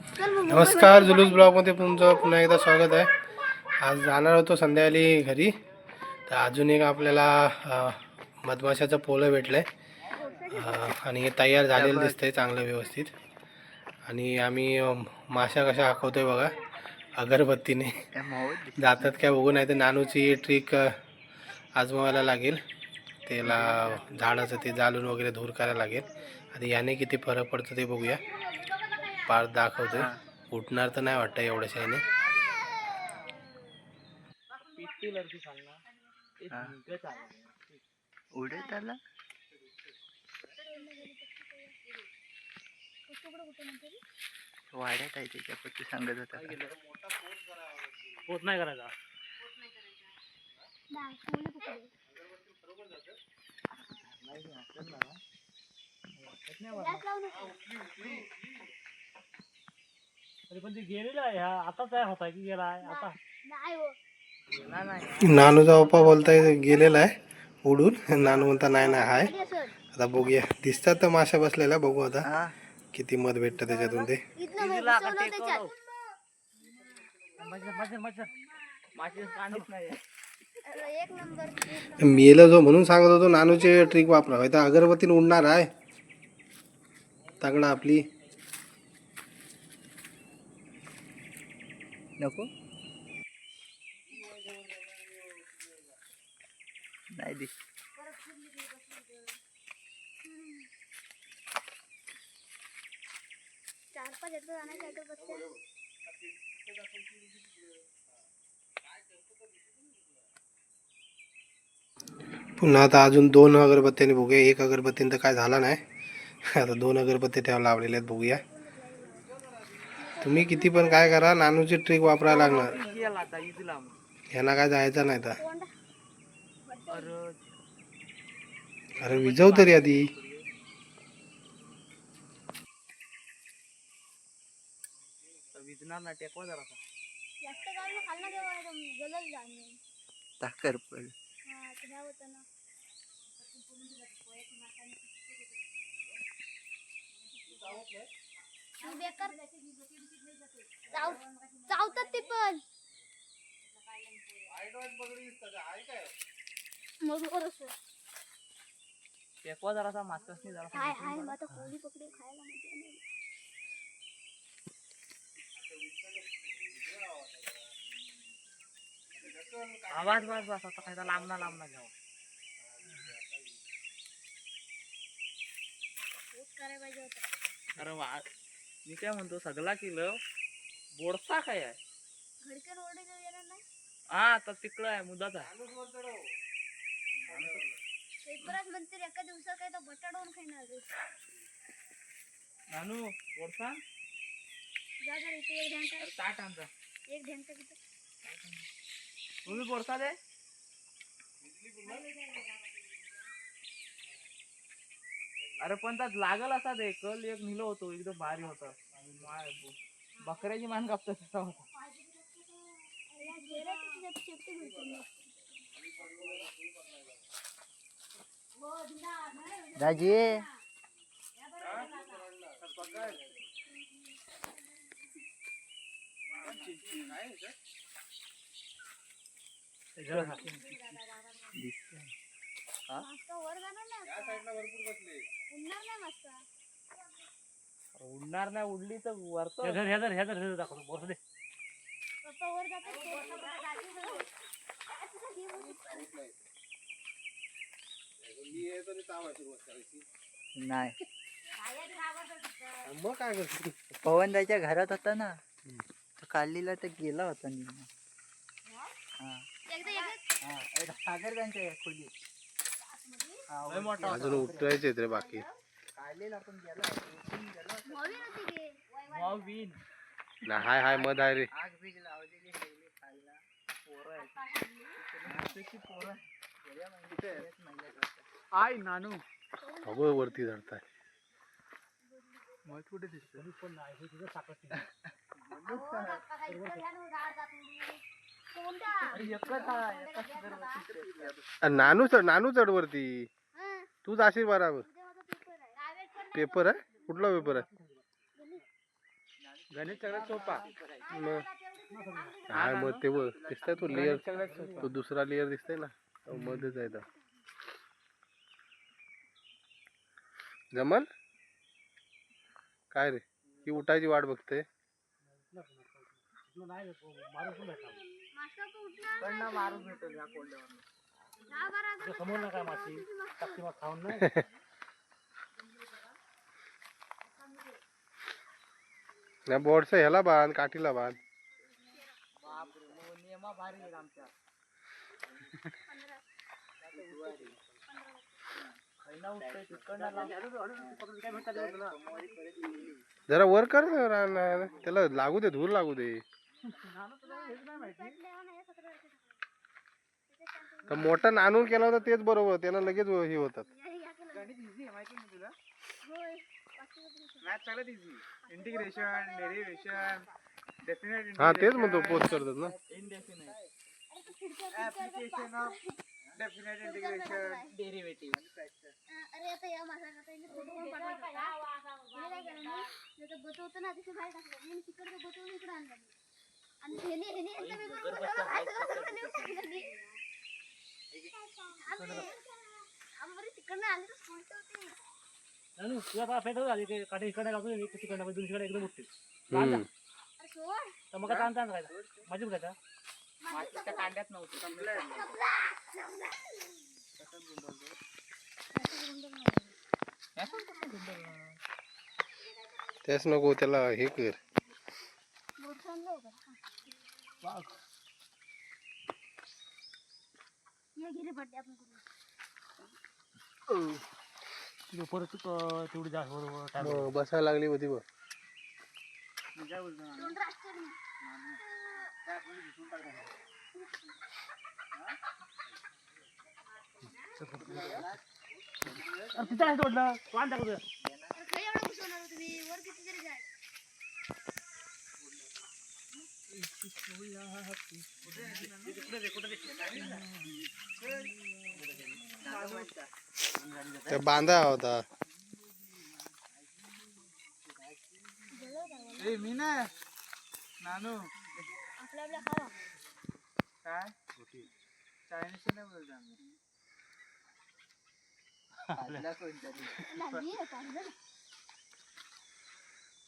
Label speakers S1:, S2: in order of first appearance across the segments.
S1: नमस्कार, जुलूस ब्लॉगमध्ये तुमचं पुन्हा एकदा स्वागत आहे. आज जाणार होतो संध्याकाळी घरी, तर अजून एक आपल्याला मधमाशाचं पोलं भेटलं आहे आणि हे तयार झालेलं दिसतंय चांगलं व्यवस्थित. आणि आम्ही माशा कशा हाकवतोय बघा अगरबत्तीने. जातात काय बघू, नाही तर नानूची ट्रिक आजमावायला लागेल. त्याला झाडाचं ते जाळून वगैरे धूर करायला लागेल. आणि याने किती फरक पडतो ते बघूया. पार दाखवतोय, उठणार तर नाही वाटतं एवढ्याशा याने.
S2: वाड्यात आहे त्याच्यापैकी सांगत होता
S3: पोत नाही करायचा. पण ते गेलेला आहे, आता तयार होता की गेला आहे आता.
S1: नानूचा पप्पा बोलताय गेलेला आहे उडून. नानू म्हणता नाही नाही हाय. आता बघूया, दिसतात तर माशा बसलेला. बघू आता किती मध भेटतं त्याच्यातून ते. मेला जो म्हणून सांगत होतो नानूचे ट्रिक वापरा, तर अगरबत्तीने उडणार आहे तगडा आपली.
S2: नको नाही दिस.
S1: पुन्हा आता अजून 2 अगरबत्त्याने बघूया. एक अगरबत्तीने तर काय झाला नाही, आता 2 अगरबत्ती ठेवा लावलेले आहेत. बघूया, तुम्ही किती पण काय करा, नानूची ट्रिक वापरायला लागणार. ह्यांना काय जायचं नाही तर. अरे विजव तरी आधी.
S2: ताकर पड
S4: चावतात ते पण
S3: टेकवा जरासा मास्टर्सनी जरा.
S4: हाय हाय आता कोळी पकडे खायला म्हणजे
S3: आवाज बस बस आता काय लांबना लांबना घ्यावं.
S4: करायला पाहिजे होता.
S3: अरे वा, मी काय म्हणतो सगळा किलो बोडसा काय आहे.
S4: घडकन ओरडायचं येणार नाही.
S3: हा आता तिकडं आहे मुदाचा.
S4: पेपरात म्हणते एका दिवसात काय तर बटाडवून खाणार.
S3: नानू बोडसा
S4: जा जा इथे एक ढेंका.
S3: ताट आणजा.
S4: एक ढेंका किती
S3: तुम्ही बोडसा दे. अरे पण त्यात लागल असा दे. कल एक निलो होतो एकदम भारी होता. बकऱ्याची मान कापतो तसा होता.
S2: दाजी
S3: उडणार नाही. उडली तर वरतो ह्यादर दाखवतो. बोर्स दे.
S2: नाही.
S1: मग काय करतो,
S2: पवनदाच्या घरात होता ना, तो काढलेला तर गेला होता निघून. सागर त्यांच्या खोली
S1: अजून उठवायचे रे बाकी.
S2: काढलेला पण गेला.
S1: ना हाय हाय मध आहे रे.
S2: आग बीग लावलेली खायला पोरं
S3: आय नानू
S1: अगो वरती धरताय.
S3: मग कुठे दिसतो पण नाही हे तुझं सापडत नाही.
S1: नानू चढ वरती. तू जाशील बराबर. पेपर आहे, कुठला पेपर आहे?
S3: गणित सगळ्यात सोपा.
S1: मग काय मग ते बघ दिसतंय तो लेअर, तो दुसरा लेअर दिसतंय ना तो मध्येच आहे तो. जमल काय रे ही उठायची वाट बघते.
S4: मास्टर को उठणार
S3: कडनं मारून भेटेल या कोल्ह्यावर.
S4: दहा बारा हजार
S3: समोर ना काय माती टाकती मग खाऊन नाही.
S1: नाही बोर्डचं ह्याला बांध, काठीला बांध.
S3: बापरे मग नियमा भारी आहेत आमच्या. खैना उठतंय तिकडनं लाव.
S1: जरा वर कर ना रान, त्याला लागू दे, धूर लागू दे. तर मोठं नानून केला होता तेच बरोबर, त्याला लगेच हे होतात.
S3: गणित इझी आहे माहिती आहे तुला.
S4: होय
S3: मॅथ सगळ्यात इझी. इंटिग्रेशन, डेरिव्हेशन, डेफिनेट
S1: हा तेच म्हणतो पोस्ट करतात ना.
S3: Indefinite application of definite integration, derivative.
S4: अरे आता या माणसाला आता इथे फोटो पण पाठवायचा होता. मी काय केलं ना, त्याचं बटवतं ना तिथे बाहेर टाकलं. मी तिकडचं बटवून इकडे आणलं. आणि ह्याने यांचं वेगळं बटवलं, माझं बटवलं नेऊन टाकलं मी. आम्ही बरी तिकडनं आले तर स्कूलचे होते.
S3: तुला फेटो झाली ते काठी इकडे लागतो तिकडे दुसरीकडे एकदम उठते.
S1: हम्म.
S4: अरे सोड.
S3: तर मग आता आणता काय माझी बघायचा माझ्या कांड्यात नव्हतं.
S1: तेच नको त्याला हे कर.
S4: बोट आणलं होतं. ये गेले बड्डे आपण करू.
S3: परत तेवढी जास्त बरोबर
S1: मग बसायला लागली होती बघ.
S4: दोन राष्ट्र नाही.
S3: तिथं आहे सोडलं कोण टाकू
S4: अरे काय एवढं घुसवणार हो तुम्ही? वर किती तरी जाय.
S1: ते बांधा होता.
S3: मी ना नानू
S4: आपल्या खावा.
S3: काय चायनीज नाही बोलत
S4: नाही आहे पाहिलं.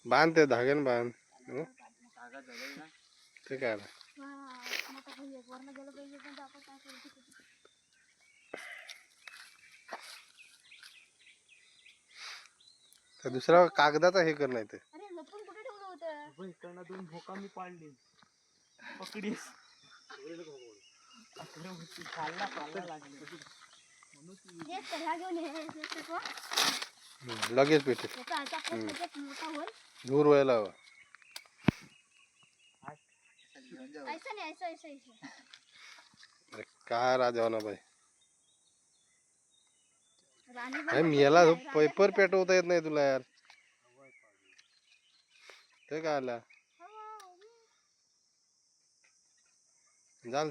S1: बांध ते धाग्यान बांध.
S3: धागा जवळ ना.
S1: ते काय आलं?
S4: मग आता हे वरनं गेलं पाहिजे पण आपण काय करू तिथे.
S1: तर दुसरा कागदाचा हे कर नाही ते.
S4: अरे लपून कुठे ठेवलं होतं?
S3: इकडनं दोन भोका मी पाडली पकडीस खाल्ला खाल्ला लागले.
S4: तेच तर ह्या घेऊन ये नको.
S1: लगेच पेटे
S4: याचा हात आपल्या लगेच मोठा होईल.
S1: धूर व्हायला हवा.
S4: ऐसा नाही ऐसा ऐसा ऐसा.
S1: अरे काय राजवाना बाई.
S4: राणी
S1: अरे मी याला पेपर पेटवता येत नाही तुला यार. ते काय आला झाल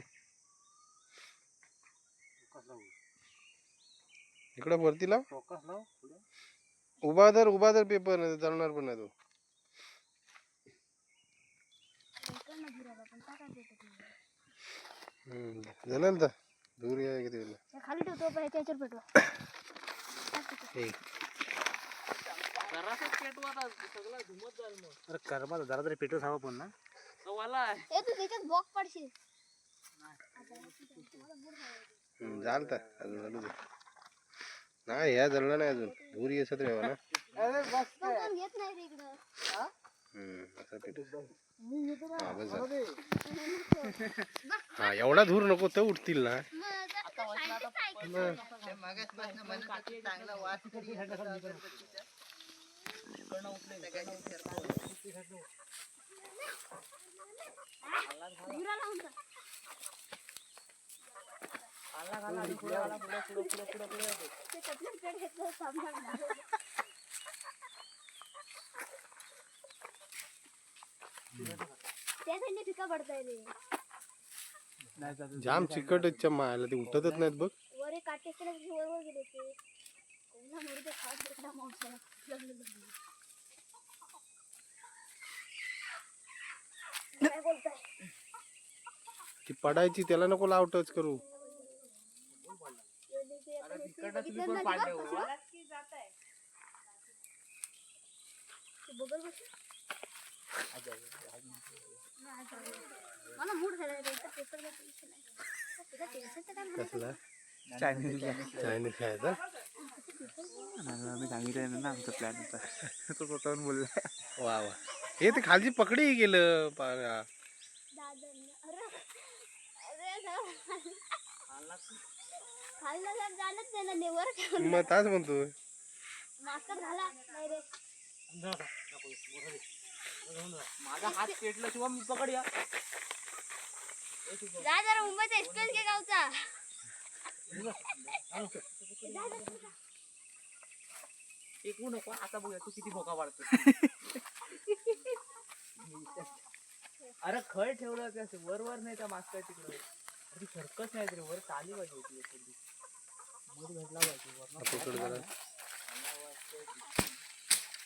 S1: इकडे वरती लाव. उभा धर पेपर नाही चालणार पण नाही तो. झालं तर धूर या किती
S4: खाली ठेवतो पण ह्याच्यावर पेटवा.
S3: अरे कर्मा जरा तरी पेटवत हवा पण ना.
S4: ए तू त्याच्यात बॉक पडशील.
S1: झालं तर अजून झालं ते. नाही ह्या जळलं नाही अजून धूर येत ठेवा ना.
S4: तो कोण घेत नाही रे इकडं.
S1: असं पेटव. हा बस झालं. हा एवढा धूर नको तर उठतील ना.
S4: मग आता scientist आहे.
S2: चांगला वास
S4: धुरा लावून जा. ते चटणी पेट घेतलं सामना. त्या साईडने फिका पडताय रे.
S1: जाम चिकट चम्मा आला ते उठतच नाहीत बघ.
S4: वर एक काटे असते ना वर वर गेले ते. कोणा मोर ते खास देखना माणसाला.
S1: पडायची त्याला नको लाव टच करू.
S3: तिकडनं तुम्ही पण पाडले हो.
S4: मला मूड झाला पेपर
S1: कसला
S2: चायनीज
S1: चायनीज खायचा.
S2: आम्ही सांगितलं ना आमचा प्लॅन होता. तो स्वतःहून बोलला.
S1: वा वा. हे ते खालची पकडी गेलं
S4: खाल्लं झालंच नाही ना नेवर
S1: मग ताच म्हणतो.
S4: मास्टर झाला नाही रे.
S3: माझा हात पेटला किंवा मी पकड या.
S4: जा जरा मुंबईचा एक्सप्रेस घे गावचा.
S3: टेकवू नको आता बघूया तू किती भोका पाडतो. अरे खळ ठेवलं ते असं वर वर नाही त्या मास्टर तिकडे ती सरकच नाही तरी वर चाली पाहिजे होती एखादी. वर भेटला पाहिजे
S1: पकड जरा.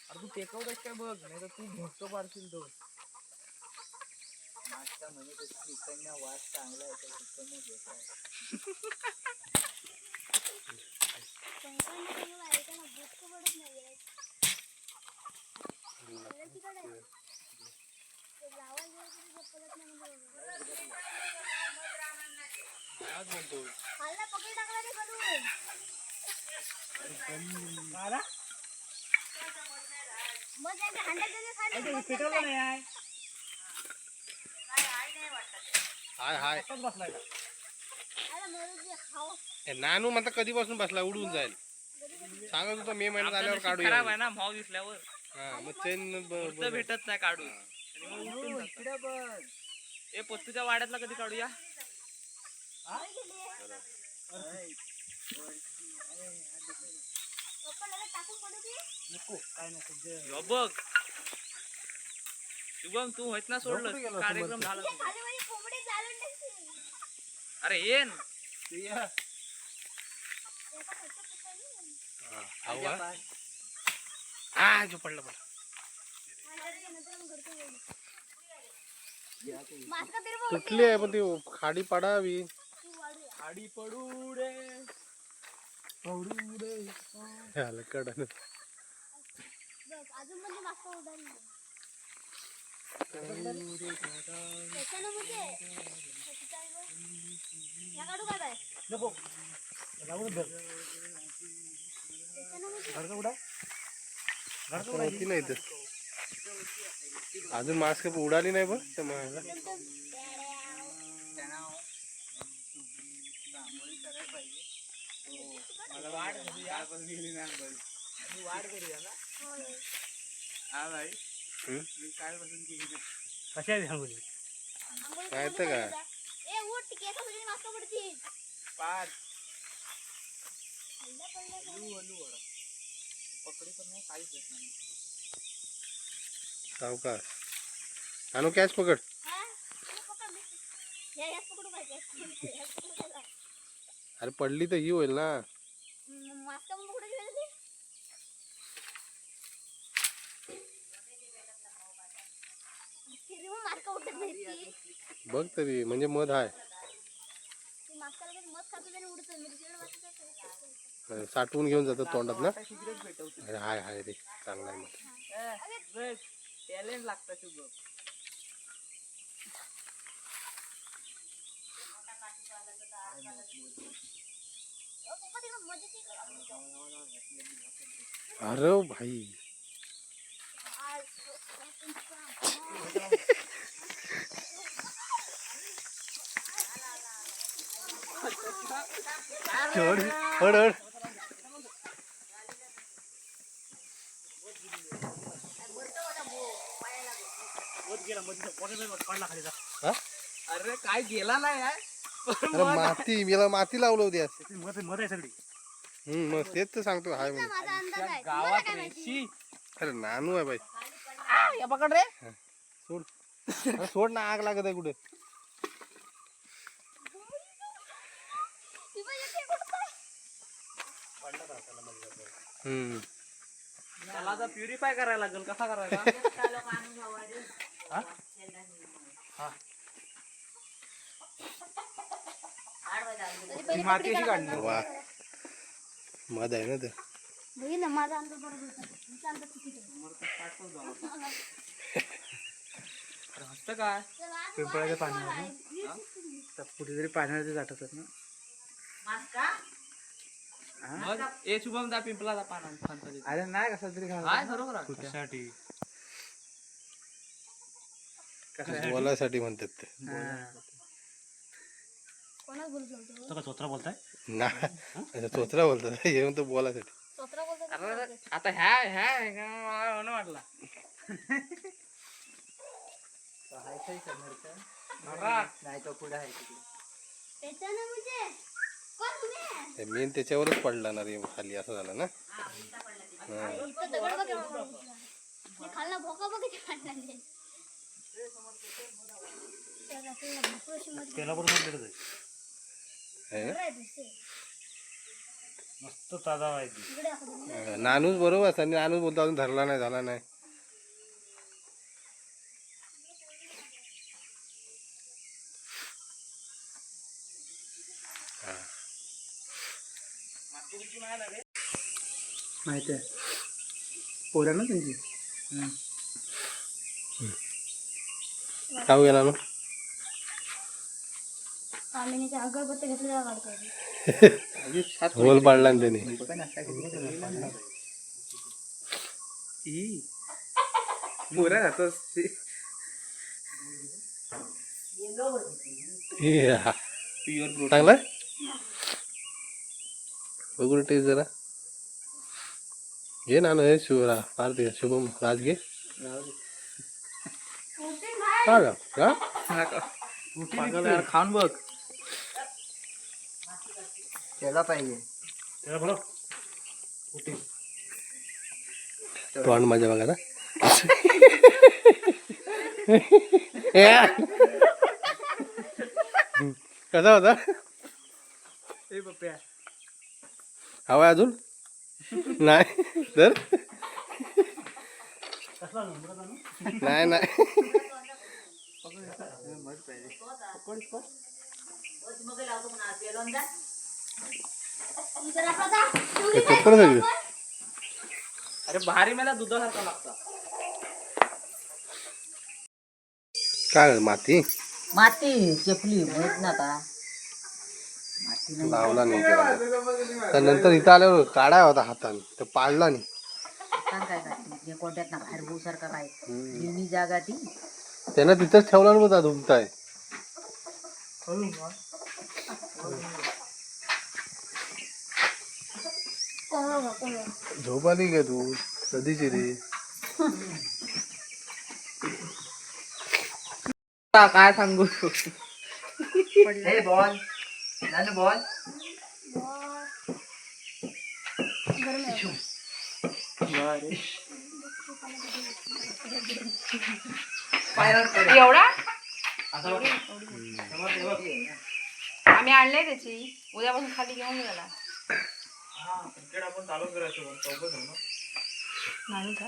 S3: अरे तू टेकवतोस काय बघ नाही तर तू भोसतो पाडशील तो. नाश्ता म्हणजे चिकनचा वास चांगला येतो चिकन
S4: खाल्ला पकडी टाकला रे खालून. मग त्यांच्या हांड्यात त्याने खाल्लं. मग
S3: पेटवलं नाही आहे.
S1: हाय हाय.
S3: बसलाय का?
S4: अरे मरू दे, खाऊ.
S1: ए, नानू म्हणता कधीपासून बसला उडून जाईल. सांगत होतो मे महिन्यात आल्यावर काढू.
S3: खराब आहे ना भाव दिसल्यावर
S1: हा मग चैन
S3: कुठं भेटत नाही काढू आणि मग उठून जातं. ए पत्तूच्या वाड्यातला कधी काढूया.
S4: पप्पा लगेच टाकून पडू दे.
S3: ह्यो बघ शुभम तू होत ना सोडलं कार्यक्रम झाला.
S4: हे खाली माझी कोंबडी चालून टाकते.
S3: अरे येन
S1: हा जो पडला पडला.
S4: मास्का तिरवा
S1: तुटली आहे पण ती खाडी पडावी.
S3: आडी पडू रे पडू रे.
S1: आलं कडन.
S4: बघ अजून म्हणजे मास्का उडाली. त्याच्यानं म्हणजे ह्या काढू काय बाय
S3: नको जाऊ दे.
S4: त्याच्यानं म्हणजे
S1: होती नाही तर अजून मास्क उडाली नाही बघ त्या मागं.
S3: वाढ करूया ना. हा भाई मी कालपासून केली कशा आहे सांगू
S1: काय तर काय
S4: ए उठ केस म्हणजे मास्का पडतील.
S3: पाच
S4: हल्ला पडला
S3: हलू पकडी पण नाही काहीच येत नाही.
S1: सावकाश. आणू कॅच पकड.
S4: हा तू पकड मी. हे पकडू पाहिजे.
S1: अरे पडली तर ही होईल ना.
S4: मास्का पण पकडू गेली. तिरवा मास्का उठत नाही ती.
S1: बघ तरी म्हणजे मध आहे.
S4: ती मास्का लगेच मस्त खातो आणि उडतो. मी तिकडे मास्का
S1: साठवून घेऊन जातो तोंडात ना. अरे हाय हाय रे चांगला आहे मध.
S3: टॅलेंट लागतं शुभम.
S1: अरे भाई हड हड हड. हा?
S3: अरे काय गेला नाही आहे.
S1: अरे माती मला माती लावलं होती आज.
S3: मध आहे सगळी
S1: मग तेच तर सांगतो हाय म्हणून.
S4: माझा अंदाज आहे.
S3: गावात रेशी.
S1: अरे नानू आहे बाई.
S3: या पकड रे.
S1: सोड. अरे सोड ना आग लागत आहे कुठे.
S4: ती पण येते कुठं?
S3: त्याला आता प्युरिफाय करायला लागेल. कसा करायला. हा? हा.
S4: पहिले
S3: माती
S4: पकडी
S3: अशी
S4: काढा.
S3: काढली.
S1: वा मध आहे ना ते.
S4: बघितलं ना, माझा अंदाज बरोबर होता. तुमचा अंदाज चुकीचा होता.
S3: हसतं काय
S4: चला, आता
S3: पिंपळाच्या
S4: वाढायचं
S3: पाण्यावर
S4: आहे.
S3: ना? तर कुठेतरी पाण्यामध्ये जातात ना. मग ए शुभम जा पिंपळाला पाना खांतरी. अरे नाही कसा तरी काय बरोबर आहे.
S5: कुठसाठी
S1: बोलायसाठी म्हणतात ते.
S4: कोणाला बोलत होतो?
S5: तो का चोत्रा बोलताय
S1: नाही चोचरा बोलतात हे म्हणतो बोलायसाठी.
S4: स्वतः बोलत होतो.
S3: अरे आता ह्या म्हणून वाटला
S2: नाही तो पुढे आहे तिकडे.
S4: त्याच्यानं म्हणजे कोण तुम्ही?
S1: मेन त्याच्यावरच पडला ना रे खाली असं झालं ना.
S4: इथं दगड बघ एवढा मोठा उचलला. हे खालनं भोका बघ किती पाणी लागले. त्याला आपल्याला भोकं अशी मध्ये
S5: त्याला बरोबर सांगितलं
S1: आहे ना?
S4: बरं आहे दिसते.
S5: मस्त ताजा व्हायची.
S4: इकडे दाखव.
S1: नानूच बरोबर असतात. नानूच बोलतो अजून धरला नाही झाला नाही.
S3: माहिती आहे पोरा ना त्यांची.
S1: खाऊ गेला ना.
S4: आम्ही त्या अगरबत्ती घेतलेला काढतो.
S1: होल पाडला ना त्याने.
S3: पोरा जातो
S1: या. चांगला आहे? बघू टेस्ट जरा घे ना हे शिवरा फार ते शुभम राज घे. का ग? का?
S3: खाऊन बघ.
S2: केला पाहिजे.
S5: त्याला बोला
S1: तोंड माझ्या बघा ना. कसा होता?
S3: ए पप्प्या
S1: हवा अजून नाही तर नाही नाही
S4: जरा प्रथा,
S1: ते पेपर सगळं
S3: अरे भारी मला दुधासारखा लागता.
S1: काय माती
S2: माती चपली माहित ना आता. माती नाही
S1: लावला नाही त्याला. तर नंतर इथं आल्यावर काढाय होता हाताने तर पाडला नाही.
S2: आता काय करते कोणत्यात ना बाहेर भाऊ सारखा काय मी जागा ती
S1: त्यानं तिथंच ठेवला ना बघा धुमताय. झोप आली का तू कधीची रे?
S3: काय सांगू
S2: हे बॉल नानू बॉल
S6: एवढा आम्ही आणले त्याची उद्यापासून खाली घेऊन गेला
S5: आपण चालू करायचं चौकच ना.
S6: नाही का?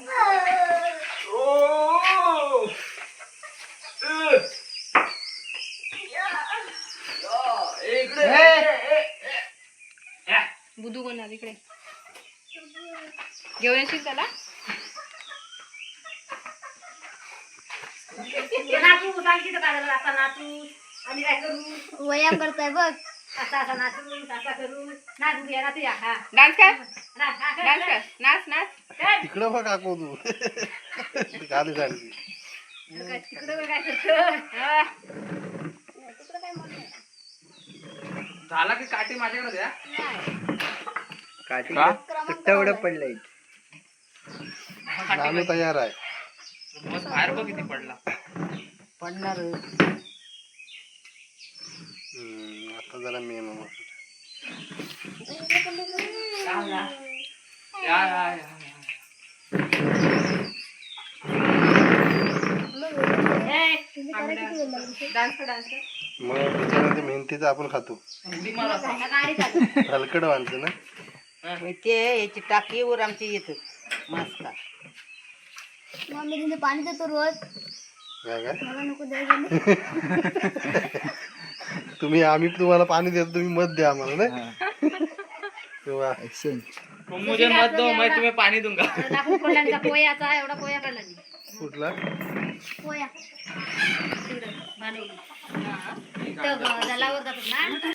S6: बुधू कोण आहे इकडे घेऊन येशील त्याला
S4: व्यायाम करताय बघ.
S6: डान्स कर डान्स कर नाच नाच
S1: तिकडं बघ काकू तू खाली सांगते.
S3: झाला की काठी माझ्याकडे द्या.
S2: काठी
S3: का?
S2: तुट्टा पडलाय.
S1: नानू तयार आहे.
S3: मग बाहेर बघ किती पडला.
S2: पडणार
S1: आता जरा मी मग
S3: या या या
S6: डान्स कर डान्स कर
S1: मग त्याच्यानंतर मेहनतीचं आपण खातो. हलकड माणसं ना.
S2: ते याची टाकीवर आमची येत मस्त.
S4: मम्मी तिथे पाणी देतो रोज.
S1: काय काय
S4: मला नको द्यायचं.
S1: तुम्ही आम्ही तुम्हाला पाणी देतो तुम्ही मत द्या आम्हाला नाही तेव्हा
S3: मुझे मत दो मैं तुम्हें पानी दूंगा
S6: दाखवून पडला आणि का पोयाचा एवढा पोया काढला नाही.
S1: कुठला
S6: पोया तिकडं भांडवली. इथं जलावर जातात ना